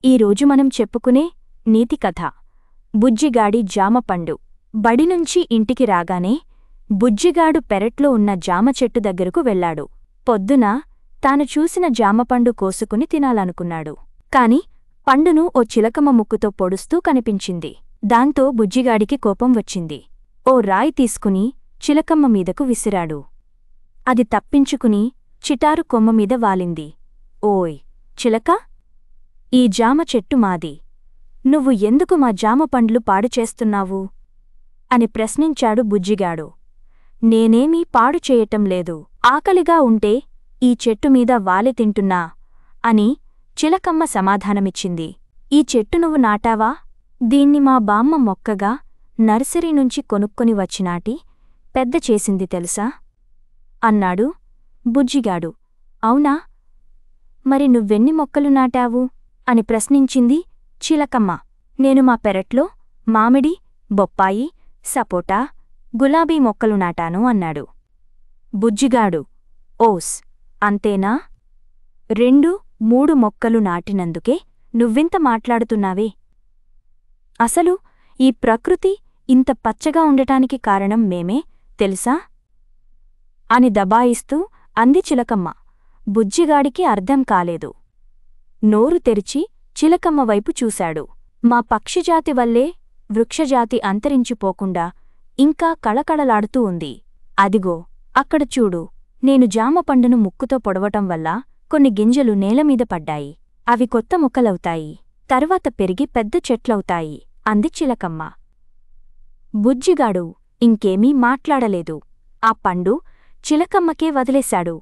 ఈరోజు మనం చెప్పుకునే నీతి కథ బుజ్జిగాడి జామపండు. బడినుంచి ఇంటికి రాగానే బుజ్జిగాడు పెరట్లో ఉన్న జామ చెట్టు దగ్గరకు వెళ్లాడు. పొద్దున తాను చూసిన జామపండు కోసుకుని తినాలనుకున్నాడు. కాని పండును ఓ చిలకమ్మ ముక్కుతో పొడుస్తూ కనిపించింది. దాంతో బుజ్జిగాడికి కోపం వచ్చింది. ఓ రాయి తీసుకుని చిలకమ్మ మీదకు విసిరాడు. అది తప్పించుకుని చిటారు కొమ్మమీద వాలింది. ఓయ్ చిలక, ఈ జామ చెట్టు మాది. నువ్వు ఎందుకు మా జామ పండ్లు పాడు చేస్తున్నావు అని ప్రశ్నించాడు బుజ్జిగాడు. నేనేమీ పాడు చేయటం లేదు. ఆకలిగా ఉంటే ఈ చెట్టుమీద వాలి తింటున్నా అని చిలకమ్మ సమాధానమిచ్చింది. ఈ చెట్టు నువ్వు నాటావా? దీన్ని మా బామ్మ మొక్కగా నర్సరీ నుంచి కొనుక్కొని వచ్చినాటి పెద్ద చేసింది తెలుసా అన్నాడు బుజ్జిగాడు. అవునా? మరి నువ్వెన్ని మొక్కలు నాటావు అని ప్రశ్నించింది చిలకమ్మ. నేను మా పెరట్లో మామిడి, బొప్పాయి, సపోటా, గులాబీ మొక్కలు నాటాను అన్నాడు. బుజ్జిగాడు ఓస్ అంతేనా? 2-3 మొక్కలు నాటినందుకే నువ్వింత మాట్లాడుతున్నావే? అసలు ఈ ప్రకృతి ఇంత పచ్చగా ఉండటానికి కారణం మేమే తెలుసా అని దబాయిస్తూ అంది చిలకమ్మ. బుజ్జిగాడికి అర్థం కాలేదు. నోరు తెరిచి చిలకమ్మ వైపు చూశాడు. మా పక్షిజాతి వల్లే వృక్షజాతి అంతరించిపోకుండా ఇంకా కళకళలాడుతూ ఉంది. అదిగో అక్కడ చూడు, నేను జామపండును ముక్కుతో పొడవటం వల్ల కొన్ని గింజలు నేలమీద పడ్డాయి. అవి కొత్త మొక్కలవుతాయి, తర్వాత పెరిగి పెద్ద చెట్లవుతాయి అంది చిలకమ్మ. బుజ్జిగాడు ఇంకేమీ మాట్లాడలేదు. ఆ పండు చిలకమ్మకే వదిలేశాడు.